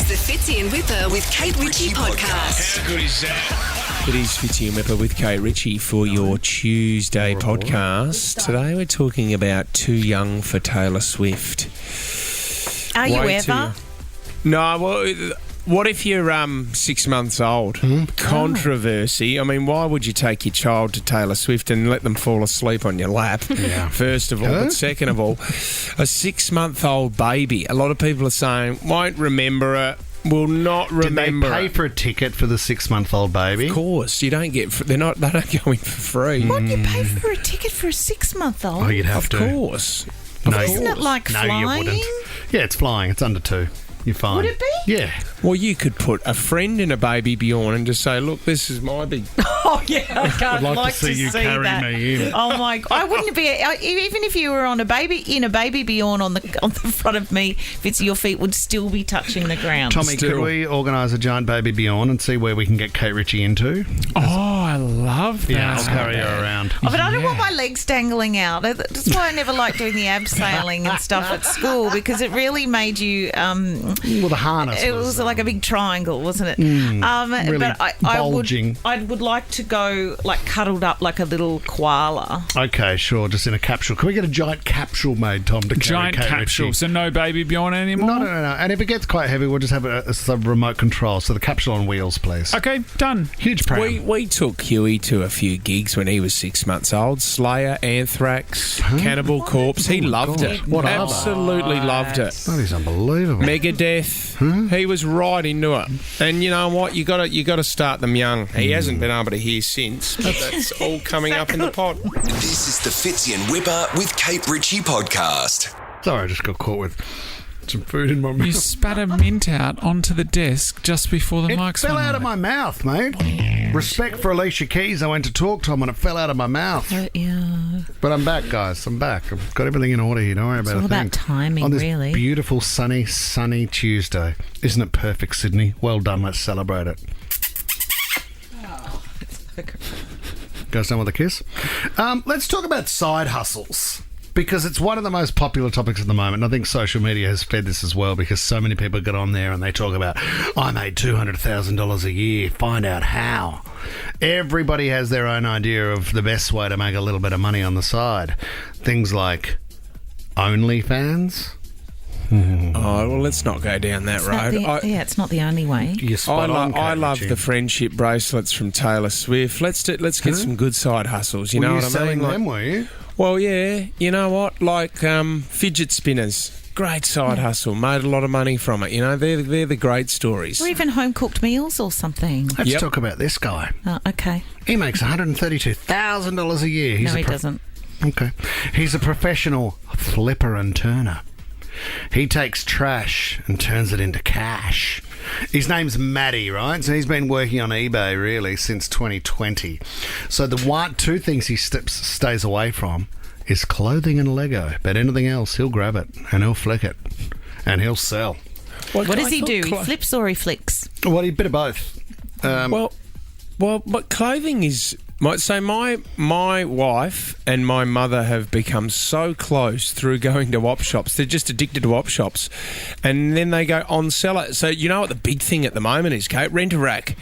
the Fitzy and Whipper with Kate Ritchie podcast. How good is that? It is Fitzy and Whipper with Kate Ritchie for your Tuesday podcast. Today we're talking about Too Young for Taylor Swift. Are you ever? No, well, what if you're 6 months old? Controversy. I mean, why would you take your child to Taylor Swift and let them fall asleep on your lap, first of all? But second of all, a 6-month-old baby, a lot of people are saying, won't remember it, will not remember Did they pay it. for a ticket for the 6-month-old baby? Of course, you don't get. They don't go in for free. What, you pay for a ticket for a 6-month-old? Oh, you'd have Of to. course. No, Isn't it like no, flying? you wouldn't. Yeah, it's flying. It's under 2. You're fine. Would it be? Yeah. Well, you could put a friend in a baby Bjorn and just say, look, this is my big... Oh, yeah. I'd like to see you carry that. me in. Oh, my God. I wouldn't be... even if you were on a baby Bjorn on the front of me, Fitzy, your feet would still be touching the ground. Tommy, could we organise a giant baby Bjorn and see where we can get Kate Ritchie into? Oh, I love that. Yeah, I'll carry her around. Oh, but I don't want my legs dangling out. That's why I never liked doing the abseiling and stuff at school, because it really made you... Well, the harness it was like a big triangle, wasn't it? really but bulging. I would like to go like cuddled up like a little koala. Okay, sure, just in a capsule. Can we get a giant capsule made, Tom, to carry Giant Kate capsule, Ritchie? so no baby Bjorn anymore? No. And if it gets quite heavy, we'll just have a remote control. So the capsule on wheels, please. Okay, done. Huge pram. We took Huey to a few gigs when he was 6 months old. Slayer, Anthrax, Cannibal Corpse. He loved God. it. What are they? Absolutely loved it. That is unbelievable. Megadeth. He was right into it. And you know what? You got to start them young. He hasn't been able to hear since, but that's all coming up in the pod. This is the Fitzy and Whipper with Kate Ritchie podcast. Sorry, I just got caught with some food in my mouth. You spat a mint out onto the desk just before the It mics fell went out on. of my mouth, mate. Respect for Alicia Keys. I went to talk to him and it fell out of my mouth. Yeah. But I'm back, guys. I'm back. I've got everything in order here. Don't worry about all a thing. about timing, On this really. beautiful, sunny Tuesday. Isn't it perfect, Sydney? Well done. Let's celebrate it. Goes down with a kiss. Let's talk about side hustles, because it's one of the most popular topics at the moment. And I think social media has fed this as well, because so many people get on there and they talk about, I made $200,000 a year, find out how. Everybody has their own idea of the best way to make a little bit of money on the side. Things like OnlyFans. Oh, well, let's not go down that road. It's not the only way. You're spot on, Kate I love Ritchie. the friendship bracelets from Taylor Swift. Let's get some good side hustles. You know Were what you I selling mean? them, were you? Well, yeah. You know what? Like fidget spinners. Great side hustle. Made a lot of money from it. You know, they're the great stories. Or even home-cooked meals or something. Let's Yep. talk about this guy. Oh, okay. He makes $132,000 a year. No, he doesn't. Okay. He's a professional flipper and turner. He takes trash and turns it into cash. His name's Maddie, right? So he's been working on eBay really since 2020. So the two things he stays away from is clothing and Lego. But anything else, he'll grab it and he'll flick it and he'll sell. What does he do? He flips or he flicks? Well, a bit of both. Well, but clothing is... So my wife and my mother have become so close through going to op shops. They're just addicted to op shops. And then they go on sell it. So you know what the big thing at the moment is, Kate? Rent-A-Rack.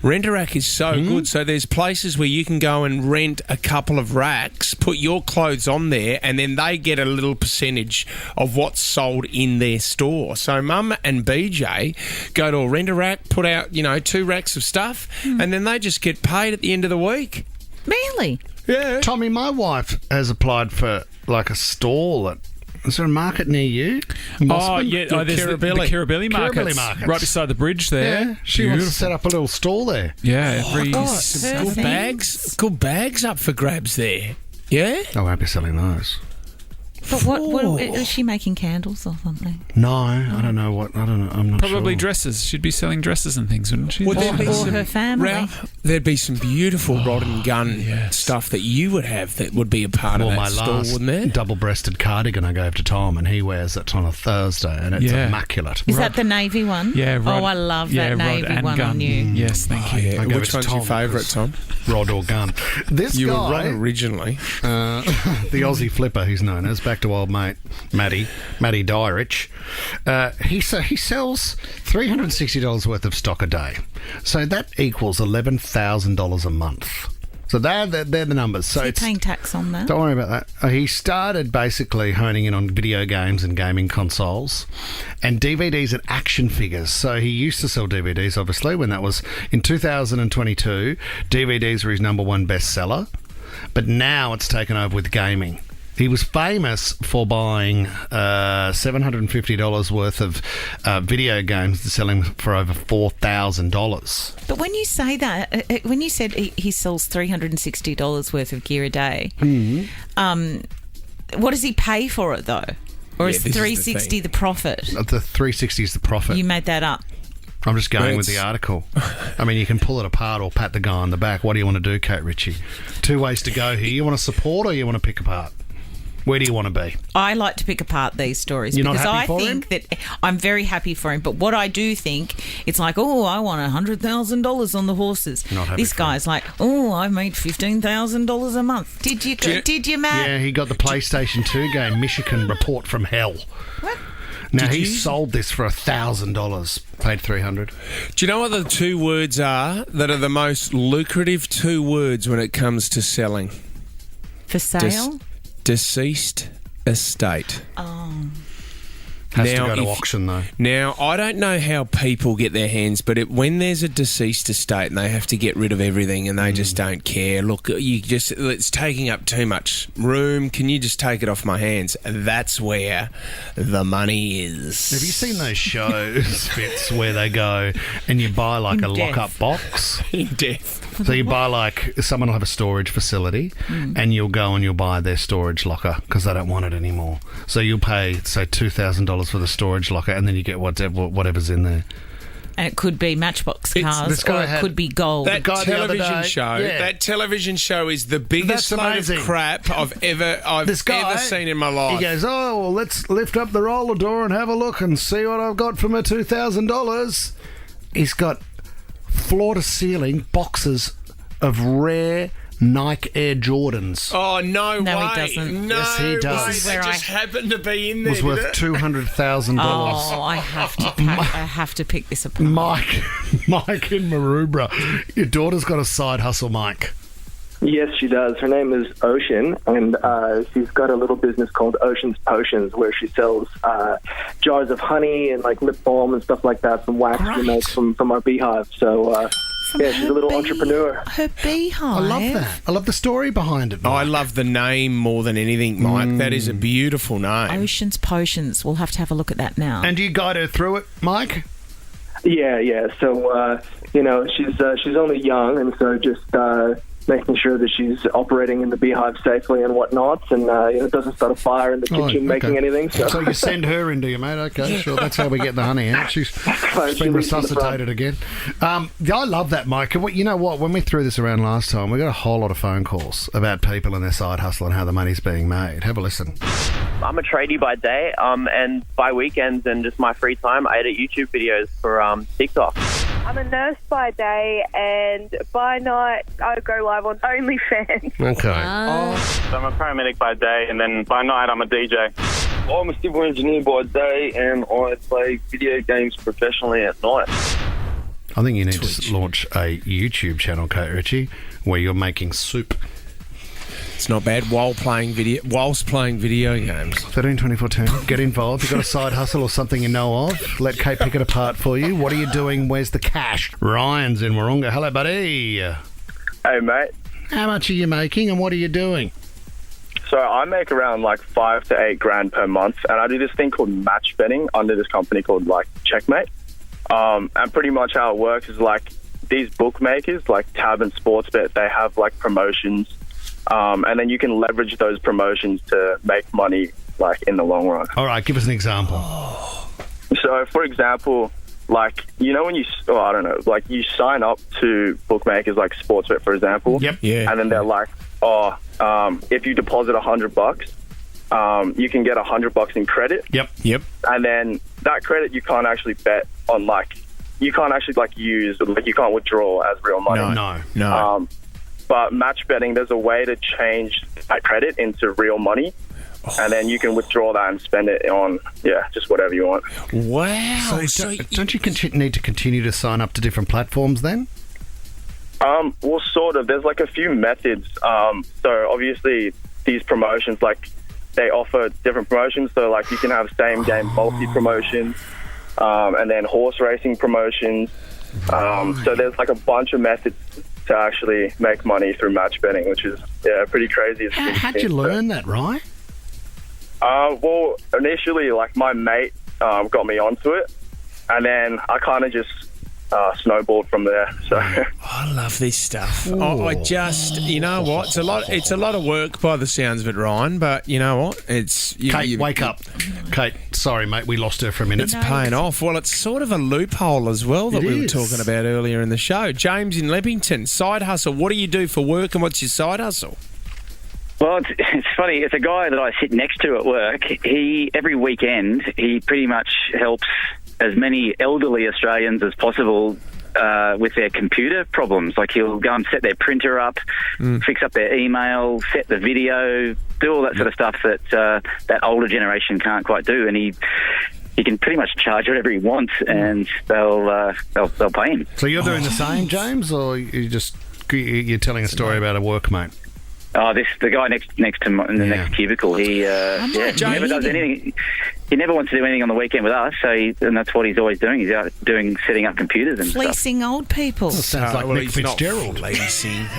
Rent-A-Rack is so good. So there's places where you can go and rent a couple of racks, put your clothes on there, and then they get a little percentage of what's sold in their store. So Mum and BJ go to a Rent-A-Rack, put out, 2 racks of stuff, and then they just get paid at the end of the week. Really? Yeah. Tommy, my wife has applied for like a stall at... Is there a market near you? Oh, yeah. Oh, there's the Kirribilli markets. Kirribilli markets. Right beside the bridge there. Yeah, she wants to set up a little stall there. Yeah, every... Good bags up for grabs there. Yeah? I won't be selling those. But what is she making candles or something? No, I don't know what. I don't know. I'm not Probably sure. dresses. She'd be selling dresses and things, wouldn't she? Would there be Or some, her family. There'd be some beautiful rod and gun stuff that you would have that would be a part Well, of my that store, last wouldn't there? double-breasted cardigan I gave to Tom, and he wears it on a Thursday, and it's immaculate. Is that the navy one? Yeah, rod. Oh, I love Yeah, that rod navy and one gun. on you. Yes, thank you. Yeah. I gave Which it to one's your Tom favourite, Tom? Rod or gun. This You guy, were rod originally. the Aussie flipper, he's known as, back back to old mate Matty Dyrich. He sells $360 worth of stock a day. So that equals $11,000 a month. So they're the numbers. So Is he paying tax on that? Don't worry about that. He started basically honing in on video games and gaming consoles and DVDs and action figures. So he used to sell DVDs, obviously, when that was in 2022. DVDs were his number one bestseller, but now it's taken over with gaming. He was famous for buying $750 worth of video games and selling for over $4,000. But when you say that, when you said he sells $360 worth of gear a day, what does he pay for it though? Or is $360 the profit? The $360 is the profit. You made that up. I'm just going with the article. I mean, you can pull it apart or pat the guy on the back. What do you want to do, Kate Ritchie? 2 ways to go here. You want to support or you want to pick apart? Where do you want to be? I like to pick apart these stories You're because not happy I for think him? that I'm very happy for him. But what I do think, it's like, oh, I want $100,000 on the horses. Not happy this for guy's like, oh, I made $15,000 a month. Did you, Matt? Yeah, he got the PlayStation 2 game, Michigan Report from Hell. What? Now, he sold this for $1,000, paid $300. Do you know what the 2 words are that are the most lucrative 2 words when it comes to selling? For sale? Deceased estate. Has to go to auction, though. Now, I don't know how people get their hands, but when there's a deceased estate and they have to get rid of everything and they just don't care, look, it's taking up too much room. Can you just take it off my hands? That's where the money is. Have you seen those shows, Fitz, where they go and you buy like a lock-up box? In death. So you buy like, someone will have a storage facility and you'll go and you'll buy their storage locker because they don't want it anymore. So you'll pay, say, $2,000 for the storage locker and then you get whatever's in there. And it could be Matchbox cars this guy or it could be gold. That guy the other television day- show. yeah. That television show is the biggest That's load of amazing. crap I've ever seen in my life. He goes, oh, well, let's lift up the roller door and have a look and see what I've got for my $2,000. He's got floor-to-ceiling boxes of rare Nike Air Jordans. Oh, no No, way. he doesn't. No Yes, he does. way. This is They where just happened to be in there. Was worth $200,000. Oh, I have to pick this apart. Mike in Maroubra. Your daughter's got a side hustle, Mike. Yes, she does. Her name is Ocean, and she's got a little business called Ocean's Potions, where she sells jars of honey and like lip balm and stuff like that, some wax she makes from our beehive. So, yeah, she's a little entrepreneur. Her beehive. I love that. I love the story behind it, Mike. I love the name more than anything, Mike. That is a beautiful name. Ocean's Potions. We'll have to have a look at that now. And do you guide her through it, Mike? Yeah. So, she's only young, and so just making sure that she's operating in the beehive safely and whatnot, and doesn't start a fire in the kitchen making anything. So you send her in, do you, mate? Okay, sure. That's how we get the honey out. She's been resuscitated again. I love that, Mike. And you know what? When we threw this around last time, we got a whole lot of phone calls about people and their side hustle and how the money's being made. Have a listen. I'm a tradie by day, and by weekends and just my free time, I edit YouTube videos for TikTok. I'm a nurse by day, and by night I go live on OnlyFans. Okay. So I'm a paramedic by day, and then by night I'm a DJ. I'm a civil engineer by day, and I play video games professionally at night. I think you need to launch a YouTube channel, Kate Ritchie, where you're making soup. It's not bad whilst playing video games. 13 24 10. Get involved. You've got a side hustle or something you know of. Let Kate pick it apart for you. What are you doing? Where's the cash? Ryan's in Warunga. Hello, buddy. Hey, mate. How much are you making and what are you doing? So I make around like $5,000 to $8,000 per month, and I do this thing called match betting under this company called like Checkmate. And pretty much how it works is like these bookmakers, like Tab and Sportsbet, they have like promotions. And then you can leverage those promotions to make money, like, in the long run. All right, give us an example. So, for example, like, you know when you sign up to bookmakers like Sportsbet, for example. Yep. Yeah. And then they're like, if you deposit $100, you can get $100 in credit. Yep. And then that credit you can't actually bet on, like, you can't actually, like, use, like, you can't withdraw as real money. No. But match betting, there's a way to change that credit into real money. and then you can withdraw that and spend it on, just whatever you want. Wow. So don't you need to continue to sign up to different platforms then? Well, sort of. There's like a few methods. So obviously these promotions, like they offer different promotions. So like you can have same game multi promotions, and then horse racing promotions. So there's like a bunch of methods to actually make money through match betting, which is pretty crazy. How'd you learn that, right? Well, initially, like my mate got me onto it, and then I kind of just snowballed from there. So I love this stuff. I just, you know what? It's a lot of work by the sounds of it, Ryan. But you know what? Kate, wake up. Kate, sorry, mate, we lost her for a minute. It's paying off. Well, it's sort of a loophole as well that we were talking about earlier in the show. James in Leppington, side hustle. What do you do for work, and what's your side hustle? Well, it's funny. It's a guy that I sit next to at work. Every weekend, he pretty much helps as many elderly Australians as possible with their computer problems. Like he'll go and set their printer up, fix up their email, set the video, do all that sort of stuff that older generation can't quite do. And he can pretty much charge whatever he wants, and they'll pay him. So you're doing the same, James, or you're telling a story about a workmate? Oh, the guy next to in the next cubicle. He never does anything. He never wants to do anything on the weekend with us. And that's what he's always doing. He's out setting up computers and fleecing old people. Well, sounds like Nick Fitzgerald.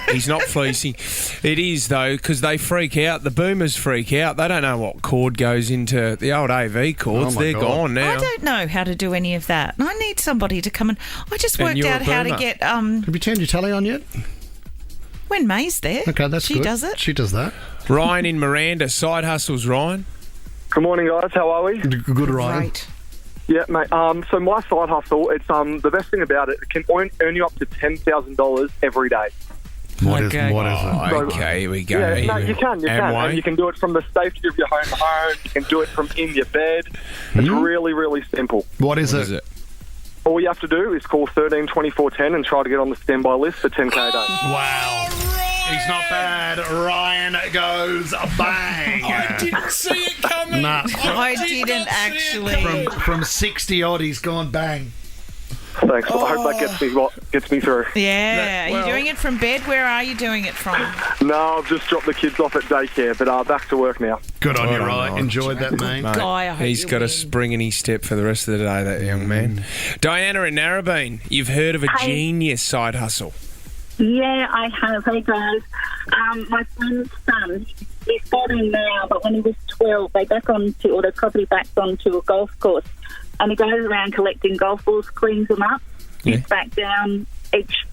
He's not fleecing. It is though, because they freak out. The boomers freak out. They don't know what cord goes into the old AV cords. They're gone now. I don't know how to do any of that. I need somebody to come and. I just worked out how to get. Have you turned your telly on yet? When May's there. Okay, that's good. She does it. She does that. Ryan in Miranda, side hustles, Ryan. Good morning, guys. How are we? Good, Ryan. Right. Yeah, mate. So my side hustle, it's the best thing about it can earn you up to $10,000 every day. What is it? Okay, here we go. Yeah, no, you can. And you can do it from the safety of your own home. You can do it from in your bed. It's really, really simple. What is it? All you have to do is call 13 24 10 and try to get on the standby list for 10K a day. Wow. He's not bad. Ryan goes bang. I didn't see it coming. Nah. I didn't actually. From 60 odd, he's gone bang. Thanks. I hope that gets me through. Yeah. Are you doing it from bed? Where are you doing it from? No, I've just dropped the kids off at daycare, but back to work now. Good on you, Ryan. Enjoyed that, mate. Guy, I hope He's got a spring in his step for the rest of the day, that young man. Diana in Narrabeen, you've heard of a genius side hustle. Yeah, I have. Hey, guys. My friend's son, he's 14 now, but when he was 12, they property backed onto a golf course. And he goes around collecting golf balls, cleans them up. He's back down each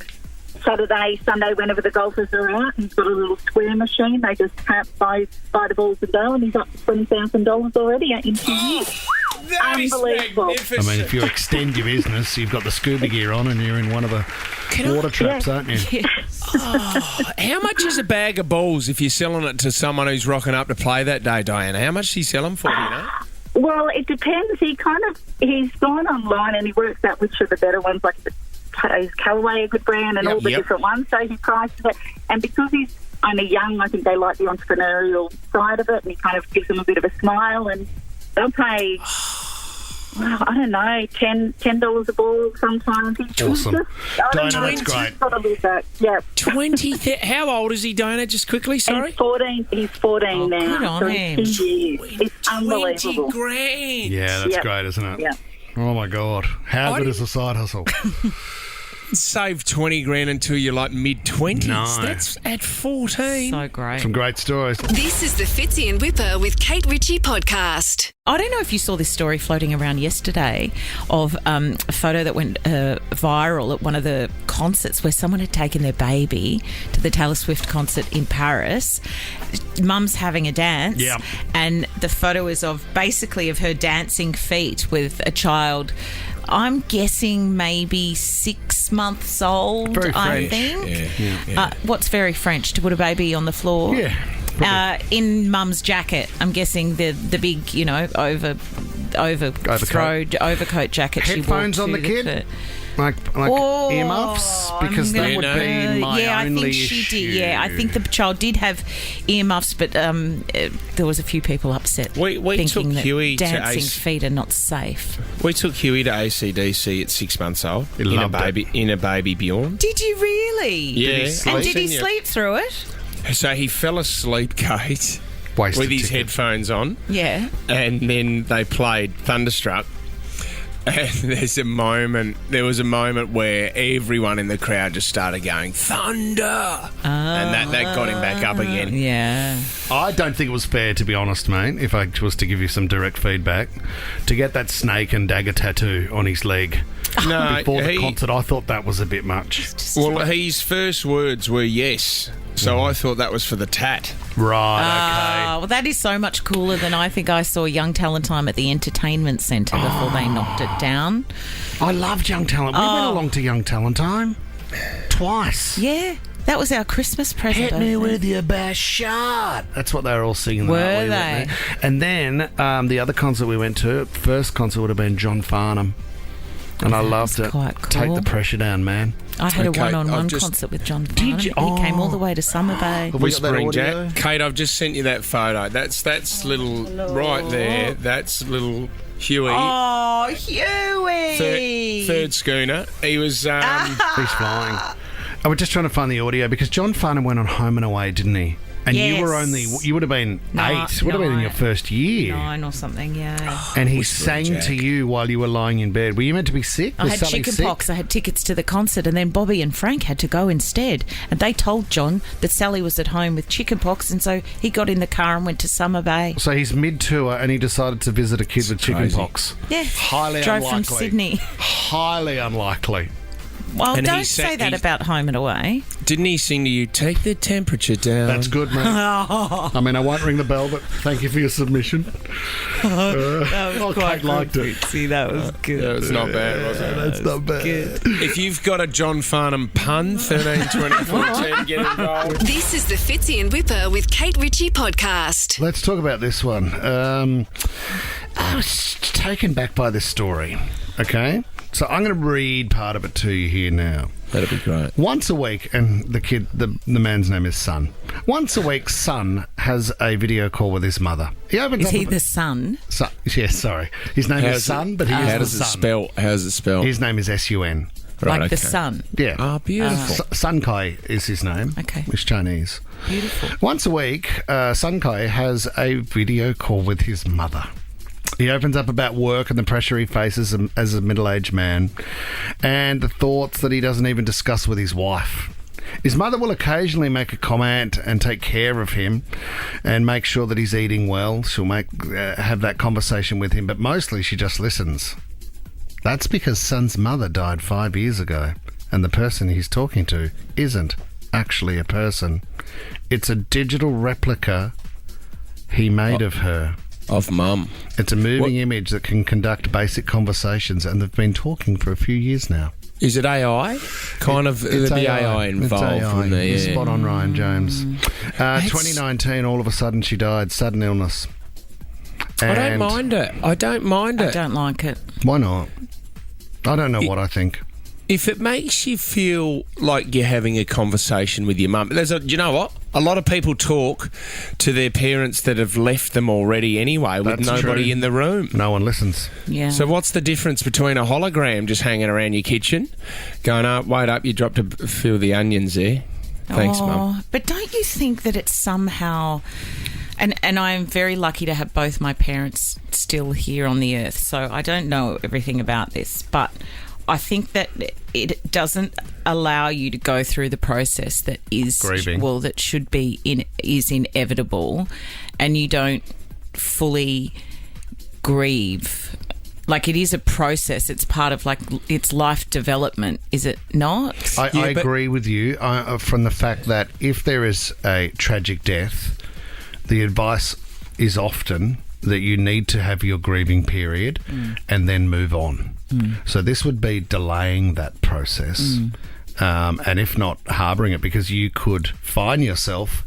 Saturday, Sunday, whenever the golfers are out. He's got a little square machine. They just buy the balls and go, and he's up to $20,000 already in 2 years. Unbelievable. Magnificent. I mean, if you extend your business, you've got the scuba gear on and you're in one of the water traps, aren't you? Yes. How much is a bag of balls if you're selling it to someone who's rocking up to play that day, Diana? How much do you sell them for, do you know? Well, it depends. He's gone online and he works out which are the better ones, like is Callaway a good brand and all the different ones. So he prices it. And because he's only young, I think they like the entrepreneurial side of it, and he kind of gives them a bit of a smile, and they'll pay, I don't know, $10 a ball sometimes. Awesome. Diana, that's great. Yeah. 20. How old is he, Diana? Just quickly, sorry. He's 14. He's 14 now. Good on him. It's unbelievable. 20 grand. Yeah, that's great, isn't it? Yeah. Oh, my God. How good is a side hustle? Save 20 grand until you're like mid-20s. No. That's at 14. So great. Some great stories. This is the Fitzy and Whipper with Kate Ritchie podcast. I don't know if you saw this story floating around yesterday of a photo that went viral at one of the concerts where someone had taken their baby to the Taylor Swift concert in Paris. Mum's having a dance, and the photo is of her dancing feet with a child. I'm guessing maybe 6 months old, very I French. think. Yeah. What's very French? To put a baby on the floor? Yeah. In mum's jacket. I'm guessing the big, overcoat jacket. Headphones she wore on the to kid? Like earmuffs? Because that would be my only issue. She did. Yeah, I think the child did have earmuffs, but there was a few people upset we thinking took that Huey dancing to feet are not safe. We took Huey to ACDC at 6 months old in a baby Bjorn. Did you really? Yeah. Did he sleep through it? So he fell asleep, Kate, Wasted with his ticket. headphones on. Yeah. And then they played Thunderstruck. And there was a moment where everyone in the crowd just started going, Thunder! And that got him back up again. Yeah. I don't think it was fair, to be honest, mate, if I was to give you some direct feedback, to get that snake and dagger tattoo on his leg before the concert. I thought that was a bit much. Well, his first words were yes. So I thought that was for the tat. Right, okay. Well, that is so much cooler than I think I saw Young Talent Time at the Entertainment Centre before they knocked it down. I loved Young Talent. We went along to Young Talent Time twice. Yeah. That was our Christmas present. Hit me with your best shot. That's what they were all singing. Were they? And then the other concert we went to, first concert would have been John Farnham. And I loved it. Quite cool. Take the pressure down, man. I had a one-on-one concert with John Farnham. Did you? He came all the way to Summer Bay. Whispering Jack. Kate, I've just sent you that photo. That's little right there. That's little Huey. Oh, Huey! Third schooner. He was... He's flying. I was just trying to find the audio because John Farnham went on Home and Away, didn't he? And yes. you would have been 8. Would have been in your first year. 9 or something, yeah. And he sang to you while you were lying in bed. Were you meant to be sick? I had chicken pox. I had tickets to the concert, and then Bobby and Frank had to go instead. And they told John that Sally was at home with chicken pox, and so he got in the car and went to Summer Bay. So he's mid-tour, and he decided to visit a kid with chicken pox. Yeah. Highly Drove unlikely. from Sydney. Highly unlikely. Well, and don't say that about Home and Away. Didn't he sing to you, take the temperature down? That's good, mate. I mean, I won't ring the bell, but thank you for your submission. That was quite Kate liked it. See, that was good. That was not bad, was it? That's not bad. Good. If you've got a John Farnham pun, 13 24 10, get involved. This is the Fitzy and Whipper with Kate Ritchie podcast. Let's talk about this one. I was taken back by this story, okay? So I'm going to read part of it to you here now. That'd be great. Once a week, and the man's name is Son. Once a week, Son has a video call with his mother. Is he the son? Yes, sorry. His name is Son, but he is the son. How does it spell? His name is S-U-N. Right, like the sun? Yeah. Ah, beautiful. Sun Kai is his name. Okay. It's Chinese. Beautiful. Once a week, Sun Kai has a video call with his mother. He opens up about work and the pressure he faces as a middle-aged man and the thoughts that he doesn't even discuss with his wife. His mother will occasionally make a comment and take care of him and make sure that he's eating well. She'll have that conversation with him, but mostly she just listens. That's because Son's mother died 5 years ago, and the person he's talking to isn't actually a person. It's a digital replica he made of her. Of Mum. It's a moving image that can conduct basic conversations, and they've been talking for a few years now. Is it AI? There'd be AI involved. It's AI. In there, yeah. Spot on, Ryan James. 2019, all of a sudden she died. Sudden illness. I don't mind it. I don't like it. Why not? I don't know what I think. If it makes you feel like you're having a conversation with your mum, you know what? A lot of people talk to their parents that have left them already anyway with nobody in the room. No one listens. Yeah. So what's the difference between a hologram just hanging around your kitchen, going, oh, wait up, you dropped a few of the onions there. Thanks, Mum. But don't you think that it's somehow... And I'm very lucky to have both my parents still here on the earth, so I don't know everything about this, but... I think that it doesn't allow you to go through the process that is grieving. Well, that should be is inevitable, and you don't fully grieve. Like, it is a process. It's part of it's life development, is it not? I agree with you from the fact that if there is a tragic death, the advice is often that you need to have your grieving period and then move on. So this would be delaying that process, and if not, harbouring it, because you could find yourself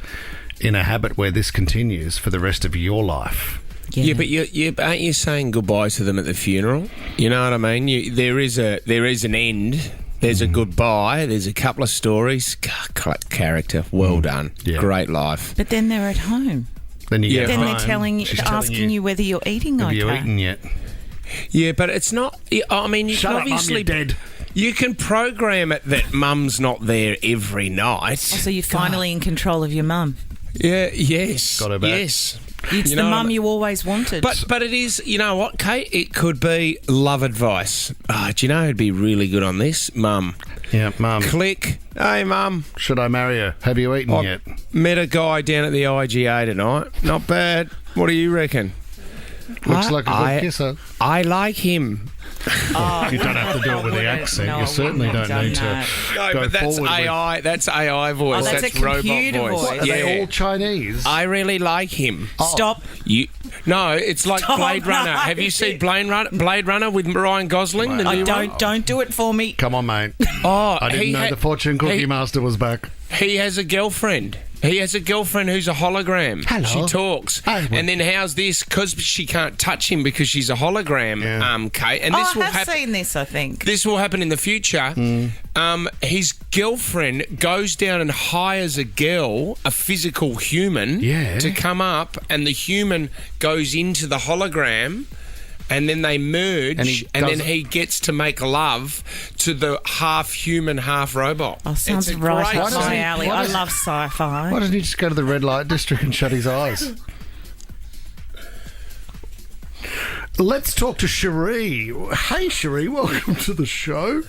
in a habit where this continues for the rest of your life. Yeah, but you aren't you saying goodbye to them at the funeral? You know what I mean? There is an end. There's a goodbye. There's a couple of stories. Character, well done. Yeah. Great life. But then they're at home. Then you get Then home. they're asking you whether you're eating Have okay. you eaten yet? Yeah, but it's not. I mean, you Shut can up, Mum, obviously you're dead. You can program it that Mum's not there every night. Oh, so you're finally in control of your mum. Yeah. Yes. Got her back. Yes. It's the mum you always wanted. But it is, you know what, Kate? It could be love advice. Do you know who'd be really good on this? Mum. Yeah, Mum. Click. Hey, Mum. Should I marry her? Have you eaten yet? Met a guy down at the IGA tonight. Not bad. What do you reckon? Looks like a good kisser. I like him. You don't have to do it with the accent. No, you certainly don't need to No, go but that's forward AI. That's AI voice. Oh, that's a robot computer voice. What, are they all Chinese? I really like him. Stop. No, it's like Stop. Blade Runner. Have you seen Blade Runner with Ryan Gosling? Wow. Don't do it for me. Come on, mate. Oh, I didn't know the Fortune Cookie Master was back. He has a girlfriend. He has a girlfriend who's a hologram. Hello. She talks. And then how's this? Because she can't touch him because she's a hologram, Kate. And this will I have seen this, I think. This will happen in the future. His girlfriend goes down and hires a girl, a physical human, to come up, and the human goes into the hologram. And then they merge, and then he gets to make love to the half human, half robot. Oh, sounds right up my alley. I love sci-fi. Why doesn't he just go to the red light district and shut his eyes? Let's talk to Cherie. Hey, Cherie, welcome to the show.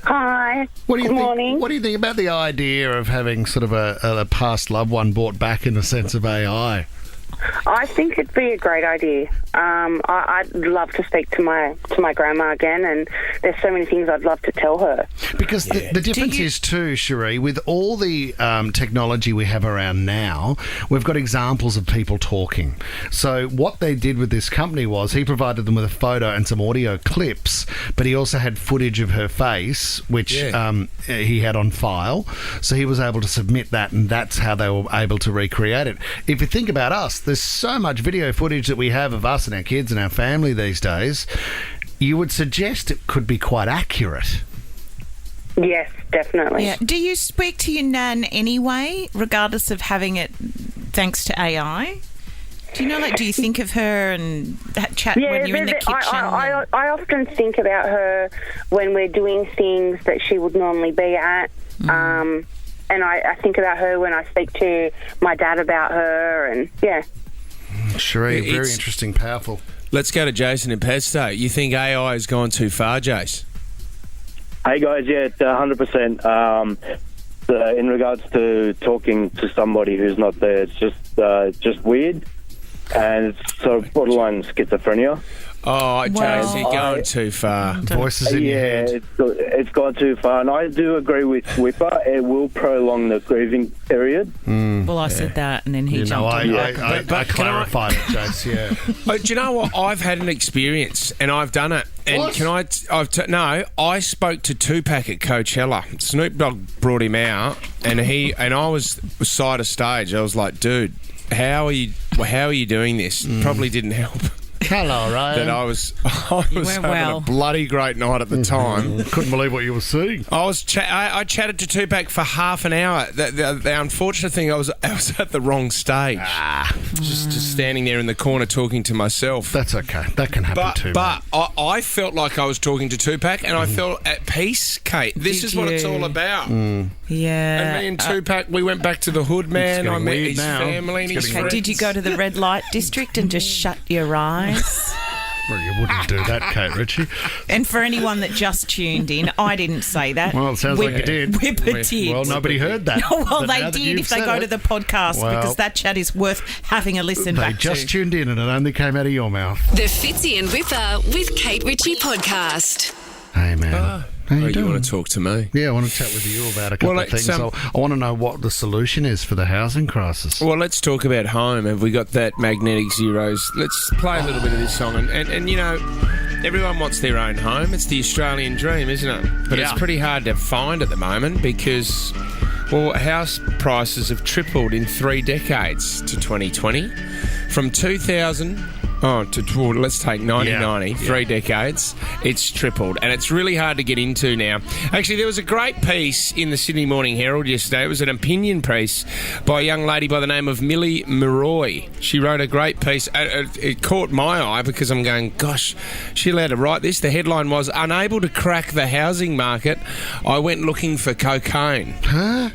Hi. Good morning. What do you think about the idea of having sort of a past loved one brought back in the sense of AI? I think it'd be a great idea. I'd love to speak to my grandma again, and there's so many things I'd love to tell her. Because the difference is too, Cherie, with all the technology we have around now, we've got examples of people talking. So what they did with this company was he provided them with a photo and some audio clips, but he also had footage of her face, which he had on file. So he was able to submit that, and that's how they were able to recreate it. If you think about us, there's so much video footage that we have of us and our kids and our family these days. You would suggest it could be quite accurate. Yes, definitely. Yeah. Do you speak to your nan anyway, regardless of having it thanks to AI? Do you know, like, do you think of her and chat when you're in the kitchen? I often think about her when we're doing things that she would normally be at. And I think about her when I speak to my dad about her, and Cherie, very interesting, powerful. Let's go to Jason in Padstow. You think AI has gone too far, Jace? Hey guys, it's 100%. In regards to talking to somebody who's not there, it's just weird, and it's sort of borderline schizophrenia. Oh, Jace, you're going too far. Voices in your head. It's gone too far, and I do agree with Whipper. It will prolong the grieving period. Well, I said that, and then he jumped on it. I clarified it, Jace, Do you know what? I've had an experience, and I've done it. And what? I spoke to Tupac at Coachella. Snoop Dogg brought him out, and I was side of stage. I was like, dude, how are you doing this? Probably didn't help. Hello, Ryan. That I was having a bloody great night at the time. Couldn't believe what you were seeing. I chatted to Tupac for half an hour. The unfortunate thing, I was at the wrong stage. Just standing there in the corner talking to myself. That's okay. That can happen too. But I felt like I was talking to Tupac, and I felt at peace, Kate. This is what it's all about. Yeah. And me and Tupac, we went back to the hood, man. I met his family and his friends. Did you go to the red light district and just shut your eyes? Well, you wouldn't do that, Kate Ritchie. And for anyone that just tuned in, I didn't say that. Well, it sounds like you did. Whipper did. Well, nobody heard that. Well, they did if they go to the podcast, because that chat is worth having a listen back to. They just tuned in and it only came out of your mouth. The Fitzy and Whipper with Kate Ritchie podcast. Hey, man. How you doing? Want to talk to me? Yeah, I want to chat with you about a couple of things. I want to know what the solution is for the housing crisis. Well, let's talk about home. Have we got that Magnetic Zeros? Let's play a little bit of this song. And you know, everyone wants their own home. It's the Australian dream, isn't it? But it's pretty hard to find at the moment because, well, house prices have tripled in 3 decades to 2020. From $2,000 let's take 1990, 3 decades. It's tripled, and it's really hard to get into now. Actually, there was a great piece in the Sydney Morning Herald yesterday. It was an opinion piece by a young lady by the name of Millie Mulroy. She wrote a great piece. It caught my eye because I'm going, gosh, she allowed to write this. The headline was, "Unable to crack the housing market, I went looking for cocaine." Huh?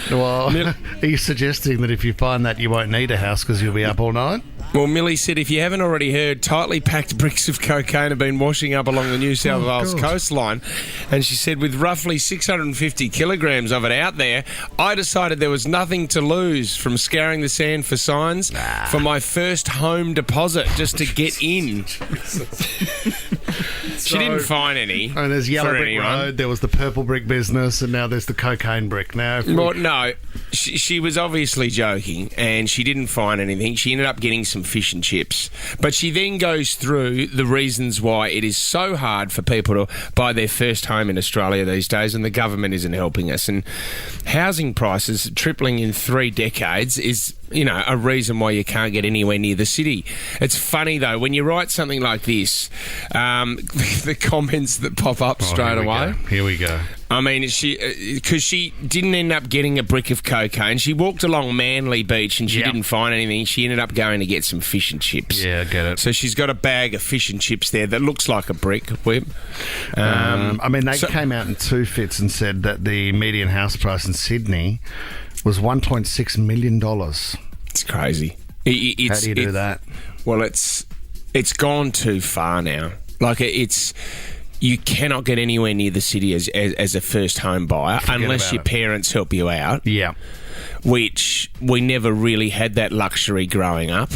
Well, are you suggesting that if you find that you won't need a house because you'll be up all night? Well, Millie said, if you haven't already heard, tightly packed bricks of cocaine have been washing up along the New South Wales coastline. And she said, with roughly 650 kilograms of it out there, I decided there was nothing to lose from scouring the sand for signs for my first home deposit just to get in. She didn't find any. And there's Yellow Brick Road, there was the purple brick business, and now there's the cocaine brick. Now, well, no, she was obviously joking, and she didn't find anything. She ended up getting some fish and chips. But she then goes through the reasons why it is so hard for people to buy their first home in Australia these days, and the government isn't helping us. And housing prices tripling in 3 decades is, you know, a reason why you can't get anywhere near the city. It's funny, though, when you write something like this, the comments that pop up straight away. Here we go. I mean, because she didn't end up getting a brick of cocaine. She walked along Manly Beach and she didn't find anything. She ended up going to get some fish and chips. Yeah, I get it. So she's got a bag of fish and chips there that looks like a brick. I mean, they came out in 2 fits and said that the median house price in Sydney was $1.6 million. It's crazy. How do you do that? Well, it's gone too far now. Like, you cannot get anywhere near the city as a first home buyer unless your parents help you out. Yeah. Which we never really had that luxury growing up.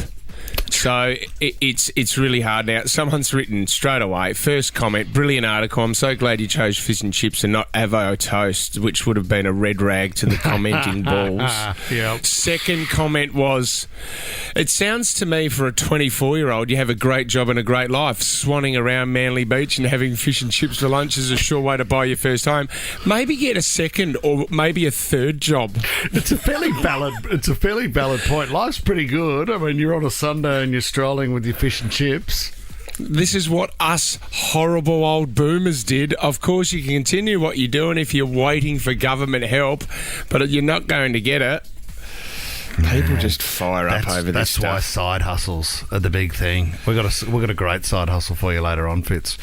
So it's really hard now. Someone's written straight away, first comment, brilliant article. I'm so glad you chose fish and chips and not avo toast, which would have been a red rag to the commenting balls. Yep. Second comment was, it sounds to me for a 24-year-old, you have a great job and a great life. Swanning around Manly Beach and having fish and chips for lunch is a sure way to buy your first home. Maybe get a second or maybe a third job. It's a fairly valid point. Life's pretty good. I mean, you're on a Sunday and you're strolling with your fish and chips. This is what us horrible old boomers did. Of course, you can continue what you're doing if you're waiting for government help, but you're not going to get it. People just fire up over this stuff. That's why side hustles are the big thing. We've got a great side hustle for you later on, Fitz,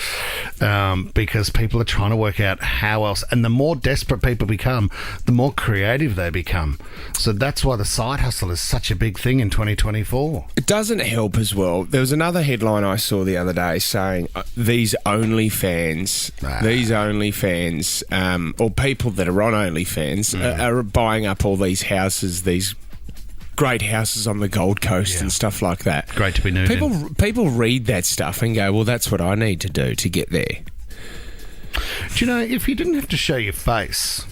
because people are trying to work out how else. And the more desperate people become, the more creative they become. So that's why the side hustle is such a big thing in 2024. It doesn't help as well. There was another headline I saw the other day saying these OnlyFans, or people that are on OnlyFans are buying up all these houses, these great houses on the Gold Coast and stuff like that. Great to be nude. People read that stuff and go, well, that's what I need to do to get there. Do you know, if you didn't have to show your face,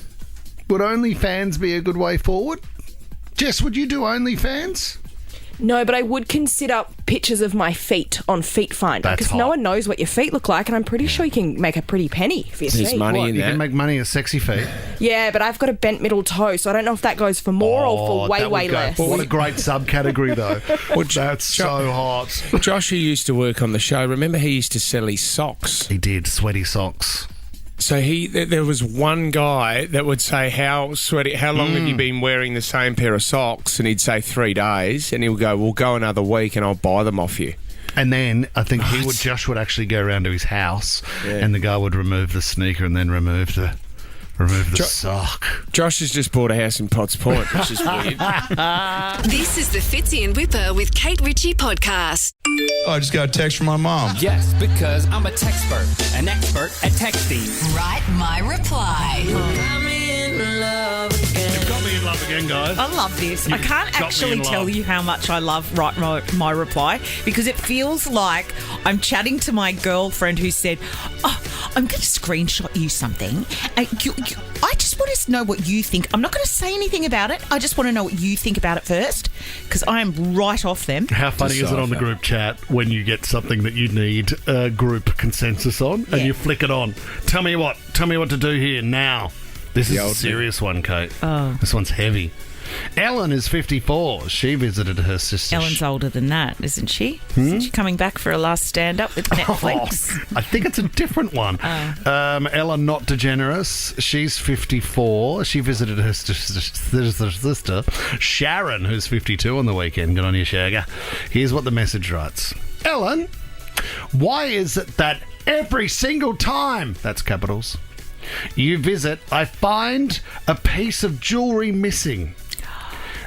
would OnlyFans be a good way forward? Jess, would you do OnlyFans? No, but I would consider pictures of my feet on Feet Finder because no one knows what your feet look like, and I'm pretty sure you can make a pretty penny for your There's feet. money in You that. can make money as sexy feet. Yeah, but I've got a bent middle toe, so I don't know if that goes for more or for way less. What a great subcategory, though. That's so hot. Josh, who used to work on the show, remember he used to sell his socks? He did, sweaty socks. So there was one guy that would say, how long have you been wearing the same pair of socks? And he'd say 3 days, and he'll go, well, go another week and I'll buy them off you. And then I think Josh would actually go around to his house and the guy would remove the sneaker and then remove the sock. Josh has just bought a house in Potts Point, which is weird. This is the Fitzy and Whipper with Kate Ritchie podcast. I just got a text from my mom. Yes, because I'm a textpert, an expert at texting. Write my reply. You've got me in love again, guys. I love this. You've I can't got me actually in tell love. you how much I love Write My Reply because it feels like I'm chatting to my girlfriend who said, I'm going to screenshot you something. I just want to know what you think. I'm not going to say anything about it. I just want to know what you think about it first because I am right off them. How funny is it on the group chat when you get something that you need a group consensus on and you flick it on? Tell me what to do here now. This is a serious one, Kate. Oh. This one's heavy. Ellen is 54. She visited her sister. Ellen's older than that, isn't she? Isn't she coming back for a last stand-up with Netflix? I think it's a different one. Ellen Not DeGeneres. She's 54. She visited her sister, Sharon, who's 52 on the weekend. Good on you, Shagger. Here's what the message writes. Ellen, why is it that every single time, that's capitals, you visit, I find a piece of jewellery missing?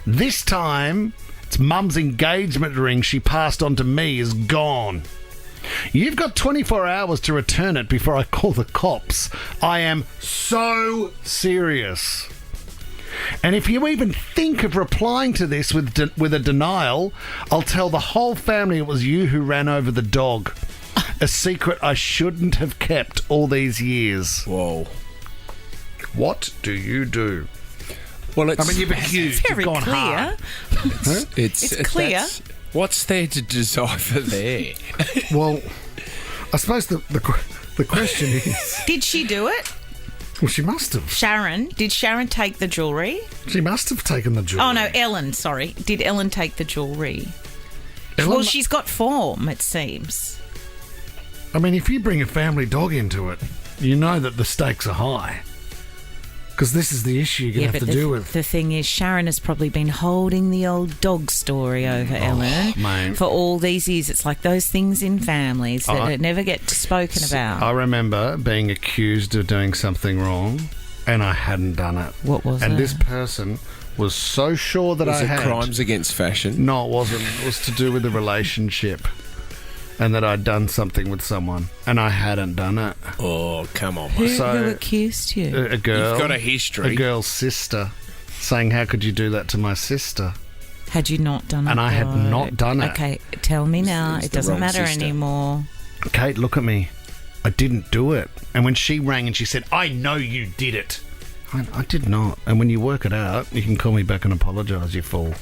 This time, it's Mum's engagement ring she passed on to me is gone. You've got 24 hours to return it before I call the cops. I am so serious. And if you even think of replying to this with a denial, I'll tell the whole family it was you who ran over the dog. A secret I shouldn't have kept all these years. Whoa. What do you do? Well, it's... I mean, you've accused. Very you've gone clear. hard. It's clear. What's there to decipher there? Well, I suppose the question is... Did she do it? Well, she must have. Sharon. Did Sharon take the jewellery? She must have taken the jewellery. Oh, no, Ellen, sorry. Did Ellen take the jewellery? Ellen- Well, she's got form, it seems. I mean, if you bring a family dog into it, you know that the stakes are high. Because this is the issue you're going to have to deal with. The thing is, Sharon has probably been holding the old dog story over Ellen mate. for all these years. It's like those things in families that never get spoken about. I remember being accused of doing something wrong, and I hadn't done it. What was and it? this person was so sure that Was I it had. crimes against fashion? No, it wasn't. It was to do with the relationship. And that I'd done something with someone, and I hadn't done it. Oh, come on, Who, mate. who accused you? A girl. You've got a history. A girl's sister saying, how could you do that to my sister? Had you not done it? And I had though? not done it. Okay, tell me now. It's It the doesn't wrong matter sister. anymore. Kate, look at me. I didn't do it. And when she rang and she said, I know you did it. I did not. And when you work it out, you can call me back and apologise, you fool.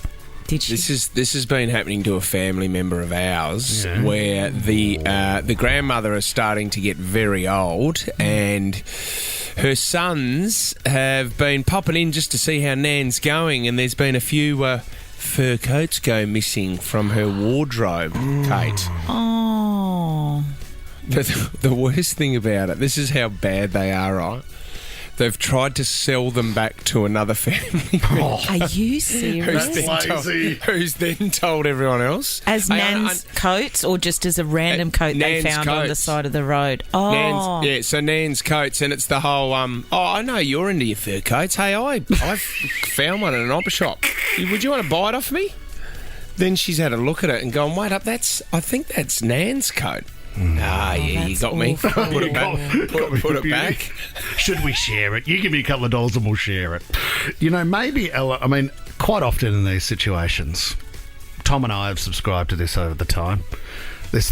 Did she? This has been happening to a family member of ours, where the grandmother is starting to get very old, and her sons have been popping in just to see how Nan's going, and there's been a few fur coats go missing from her wardrobe, Kate. Oh. The worst thing about it, this is how bad they are, right? They've tried to sell them back to another family. Are you serious? Who's then told everyone else? As Nan's coats, or just as a random coat they Nan's found on the coats. side of the road? Oh. So Nan's coats, and it's the whole, I know you're into your fur coats. Hey, I found one in an op shop. Would you want to buy it off me? Then she's had a look at it and gone, wait up, I think that's Nan's coat. Yeah, you got me. awful. Put it back. Put it back. Should we share it? You give me a couple of dollars and we'll share it. You know, maybe, I mean, quite often in these situations, Tom and I have subscribed to this over the time. There's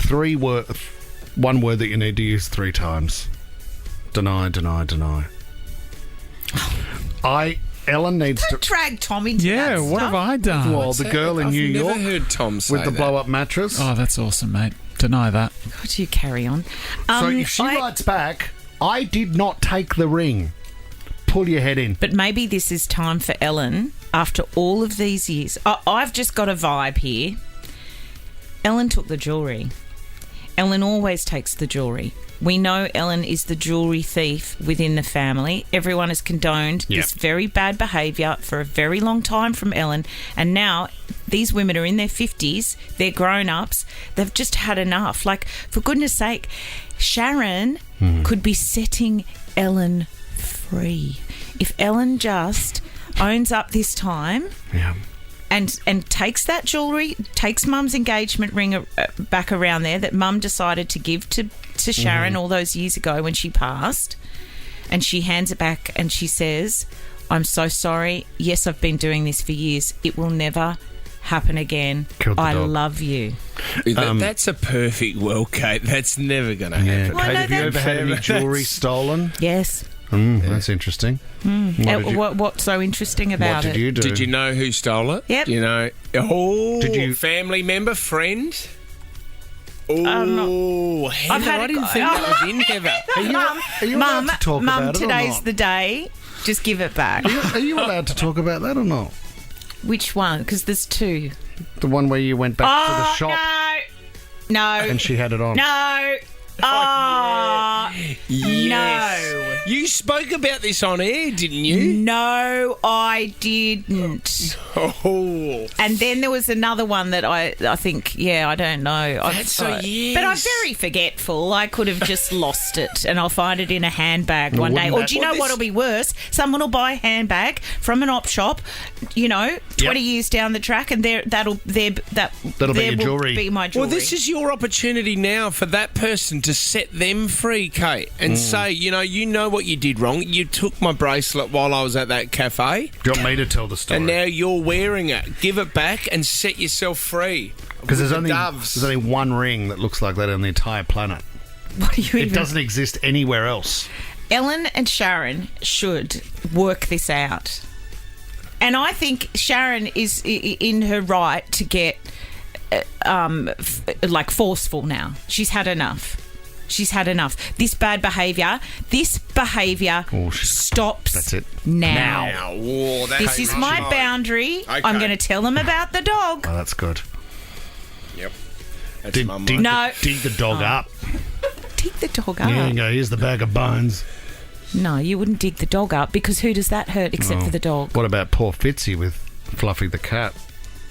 one word that you need to use 3 times. Deny, deny, deny. Ellen needs Don't drag Tom into Yeah, that what stuff. have I done? Well, the girl in New York I've never heard Tom say with the that. blow-up mattress. Oh, that's awesome, mate. Deny that. Could you carry on? So if she writes back, I did not take the ring. Pull your head in. But maybe this is time for Ellen, after all of these years. I've just got a vibe here. Ellen took the jewellery. Ellen always takes the jewellery. We know Ellen is the jewellery thief within the family. Everyone has condoned this very bad behaviour for a very long time from Ellen. And now these women are in their 50s. They're grown-ups. They've just had enough. Like, for goodness sake, Sharon could be setting Ellen free. If Ellen just owns up this time... Yeah. And takes that jewellery, takes Mum's engagement ring back around there that Mum decided to give to Sharon all those years ago when she passed, and she hands it back and she says, I'm so sorry. Yes, I've been doing this for years. It will never happen again. I love you. That's a perfect world, Kate. That's never going to happen. Kate, have you ever had any jewellery stolen? Yes. That's interesting. What's so interesting about What did you do? Did you know who stole it? Yep. Do you know? Oh, did you family member, friend? Oh, Heather, I didn't think that was in Heather. Are you allowed to talk Mum, about it or today's not? the day. Just give it back. Are you allowed to talk about that or not? Which one? Because there's two. The one where you went back to the shop. No. And she had it on. No. Oh, Yes. no. You spoke about this on air, didn't you? No, I didn't. Oh. And then there was another one that I think, I don't know. Yes. But I'm very forgetful. I could have just lost it, and I'll find it in a handbag one day. Or do you know what'll be worse? Someone will buy a handbag from an op shop, 20 years down the track, and that'll be your jewellery. Be my jewellery. Well, this is your opportunity now for that person to set them free, Kate, and say, you know what you did wrong. You took my bracelet while I was at that cafe. Do you want me to tell the story? And now you're wearing it. Give it back and set yourself free. Because there's only one ring that looks like that on the entire planet. What do you It doesn't exist anywhere else. Ellen and Sharon should work this out. And I think Sharon is in her right to get forceful now. She's had enough. This bad behaviour. Stops. That's it. Now. Whoa, This is my boundary. Okay. I'm going to tell them about the dog. Oh, that's good. Yep. Dig the dog up. Dig the dog up? Here you go. Here's the bag of bones. No, you wouldn't dig the dog up, because who does that hurt except for the dog? What about poor Fitzy with Fluffy the cat?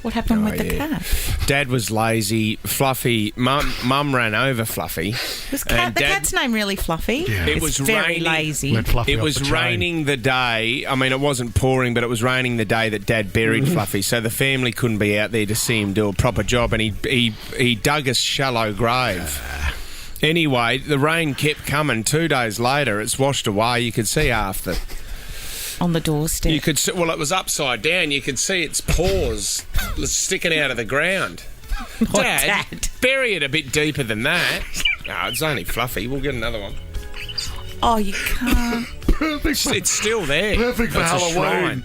What happened with the cat? Dad was lazy. Fluffy. Mum ran over Fluffy. Was the cat's name really Fluffy? Yeah. It was very raining, lazy. It was raining the day. I mean, it wasn't pouring, but it was raining the day that Dad buried Fluffy. So the family couldn't be out there to see him do a proper job, and he dug a shallow grave. Anyway, the rain kept coming. 2 days later, it's washed away. You could see half the... On the doorstep. You could see, well, it was upside down. You could see its paws sticking out of the ground. Dad, bury it a bit deeper than that. No, it's only Fluffy. We'll get another one. Oh, you can't. It's still there. Perfect for Halloween.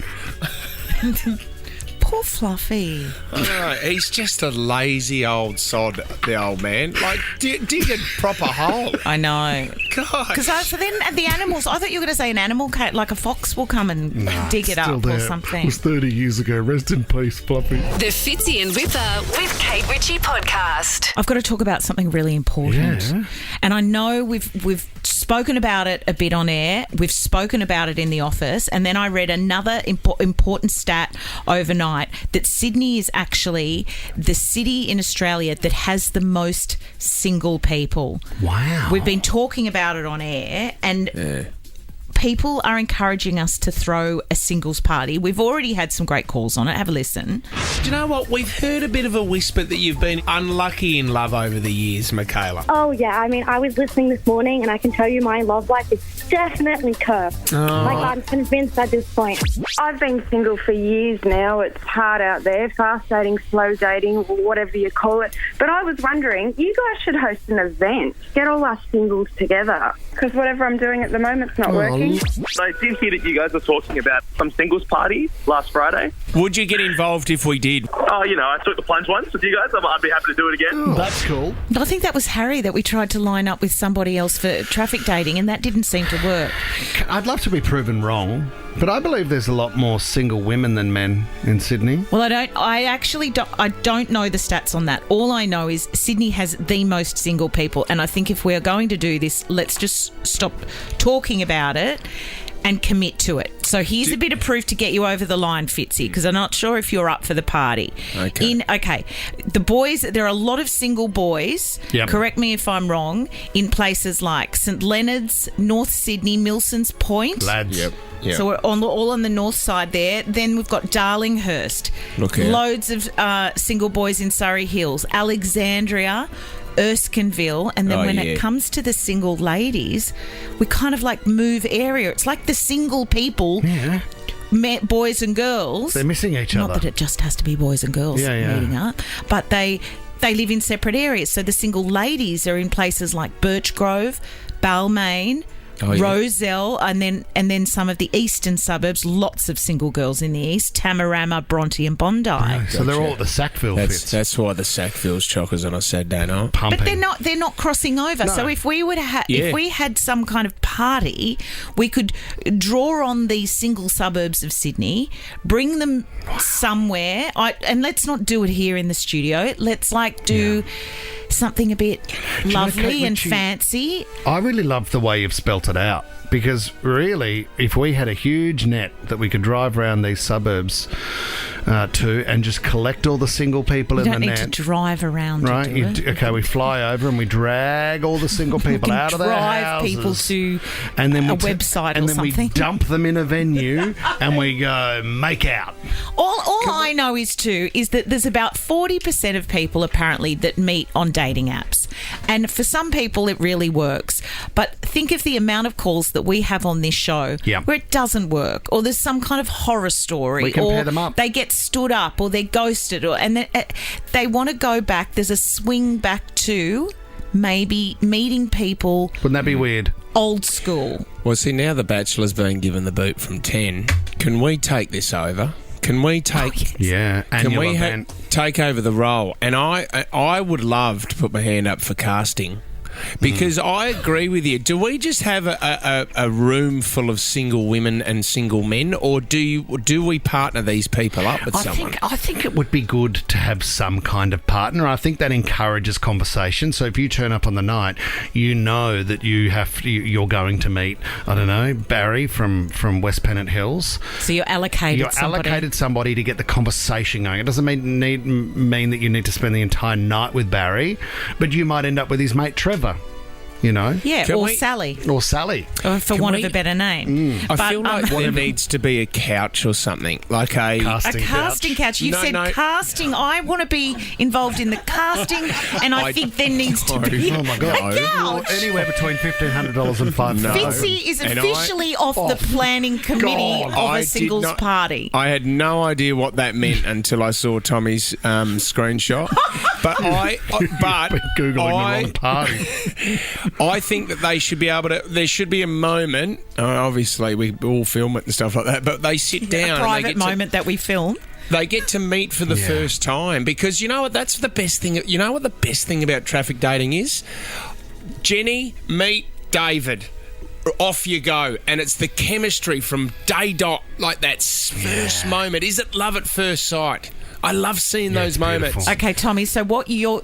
Poor Fluffy. Oh, he's just a lazy old sod, the old man. Like, dig a proper hole. I know. God. Because then the animals, I thought you were going to say an animal cat, like a fox will come and dig it up or something. It was 30 years ago. Rest in peace, Fluffy. The Fitzy and Whipper with Kate Ritchie podcast. I've got to talk about something really important. Yeah. And I know we've spoken about it a bit on air. We've spoken about it in the office. And then I read another important stat overnight that Sydney is actually the city in Australia that has the most single people. Wow. We've been talking about it on air, and people are encouraging us to throw a singles party. We've already had some great calls on it. Have a listen. Do you know what? We've heard a bit of a whisper that you've been unlucky in love over the years, Michaela. Oh, yeah. I mean, I was listening this morning, and I can tell you my love life is definitely cursed. Like, I'm convinced at this point. I've been single for years now. It's hard out there, fast dating, slow dating, whatever you call it. But I was wondering, you guys should host an event. Get all us singles together. Because whatever I'm doing at the moment's not working. I did hear that you guys were talking about some singles parties last Friday. Would you get involved if we did? Oh, I took the plunge once with you guys. I'd be happy to do it again. Oh, that's cool. I think that was Harry that we tried to line up with somebody else for traffic dating, and that didn't seem to work. I'd love to be proven wrong, but I believe there's a lot more single women than men in Sydney. Well, I don't know the stats on that. All I know is Sydney has the most single people, and I think if we're going to do this, let's just stop talking about it and commit to it. So here's a bit of proof to get you over the line, Fitzy, because I'm not sure if you're up for the party. Okay. The boys, there are a lot of single boys, correct me if I'm wrong, in places like St Leonard's, North Sydney, Milson's Point. Lads. Yep. So we're all on the north side there. Then we've got Darlinghurst. Loads of single boys in Surrey Hills, Alexandria, Erskineville, and then when it comes to the single ladies, we kind of like move area. It's like the single people, boys and girls. They're missing each other. Not that it just has to be boys and girls meeting up, but they live in separate areas. So the single ladies are in places like Birchgrove, Balmain, Rozelle, and then some of the eastern suburbs, lots of single girls in the east, Tamarama, Bronte and Bondi. So they're all at the Sackville fits. That's why the Sackville's chockers on a Saturday night. Pumping. But they're not crossing over. No. So if we were to if we had some kind of party, we could draw on these single suburbs of Sydney, bring them somewhere, and let's not do it here in the studio. Let's do something a bit lovely and fancy. I really love the way you've spelt it out, because really, if we had a huge net that we could drive around these suburbs to and just collect all the single people in the net. You don't need to drive around right? to do it. Okay, we fly over and we drag all the single people out of their houses. Drive people to and then a website and or then something. we dump them in a venue and we go make out. All I know is that there's about 40% of people apparently that meet on dating apps. And for some people it really works. But think of the amount of calls that we have on this show where it doesn't work, or there's some kind of horror story, We can or pair them up. they get stood up, or they're ghosted, and they want to go back. There's a swing back to maybe meeting people. Wouldn't that be weird? Old school. Well, see, now the Bachelor's being given the boot from 10. Can we take this over? Can we take... Yeah, annual can we event. take over the role? And I would love to put my hand up for casting. Because I agree with you. Do we just have a room full of single women and single men, or do we partner these people up with someone? I think it would be good to have some kind of partner. I think that encourages conversation. So if you turn up on the night, you know that you're going to meet, I don't know, Barry from West Pennant Hills. So you're allocated somebody to get the conversation going. It doesn't mean that you need to spend the entire night with Barry, but you might end up with his mate Trevor. You know? Yeah, Sally. Or Sally. For want of a better name. I feel like there needs to be a couch or something, like a casting couch. You said casting. I want to be involved in the casting, and I think there needs to be oh my God. a couch. Anywhere between $1,500 and $5,000. Fitzy is officially off the planning committee of a singles party. I had no idea what that meant until I saw Tommy's screenshot. But Googling the wrong party. I think that they should be able to. There should be a moment. Obviously, we all film it and stuff like that. But they sit down. A private moment that we film. They get to meet for the first time, because you know what? That's the best thing. You know what the best thing about traffic dating is? Jenny, meet David. Off you go, and it's the chemistry from day dot, like that first moment. Is it love at first sight? I love seeing those moments. Okay, Tommy. So what so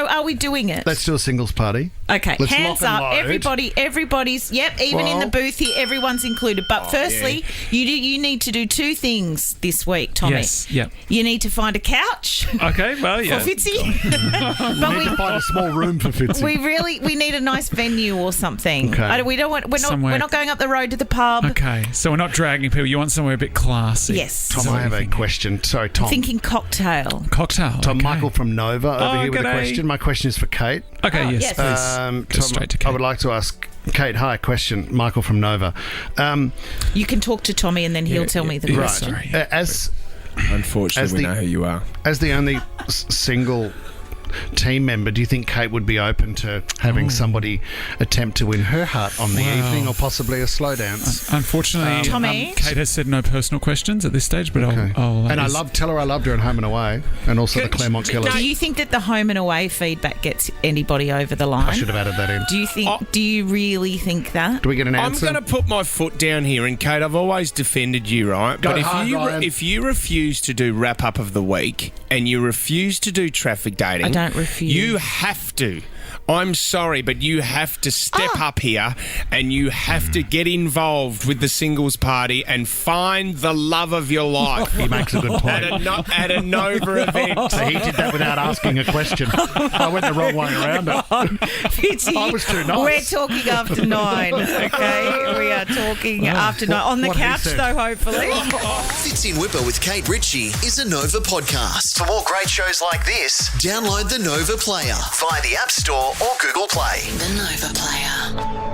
are we doing it? Let's do a singles party. Okay, Let's hands lock and up, load. everybody's. Yep, even in the booth here, everyone's included. But firstly, you need to do two things this week, Tommy. Yes, yep. You need to find a couch. Okay, well, yeah. For Fitzy. But we need to find a small room for Fitzy. We need a nice venue or something. Okay. We're not going up the road to the pub. Okay, so we're not dragging people. You want somewhere a bit classy. Yes. Tom, I have a question. Sorry, Tom. I'm thinking cocktail. Cocktail. Tom, okay. Michael from Nova over here with a g'day. question. My question is for Kate. Okay, yes, please. Tom, Go straight to Kate. I would like to ask Kate, hi, question. Michael from Nova. You can talk to Tommy and then he'll tell me the question. Right. Unfortunately, we know who you are. As the only single team member, do you think Kate would be open to having somebody attempt to win her heart on the evening, or possibly a slow dance? Unfortunately, Tommy? Kate has said no personal questions at this stage, but I'll tell her I loved her in Home and Away, and also the Claremont Killers. Do you think that the home and away feedback gets anybody over the line? I should have added that in. Do you really think that? Do we get an answer? I'm going to put my foot down here, and Kate, I've always defended you, right? Go But hard, Ryan. if you refuse to do wrap up of the week and you refuse to do traffic dating, I don't refuse. You have to. I'm sorry, but you have to step up here and you have to get involved with the singles party and find the love of your life. He makes a good point. At a Nova event. So he did that without asking a question. I went the wrong way around it. Fitzy, I was too nice. We're talking after 9, okay? We are talking after 9. On the couch, though, hopefully. Fitzy and Whipper with Kate Ritchie is a Nova podcast. For more great shows like this, download the Nova Player via the App Store or Google Play. The Nova Player.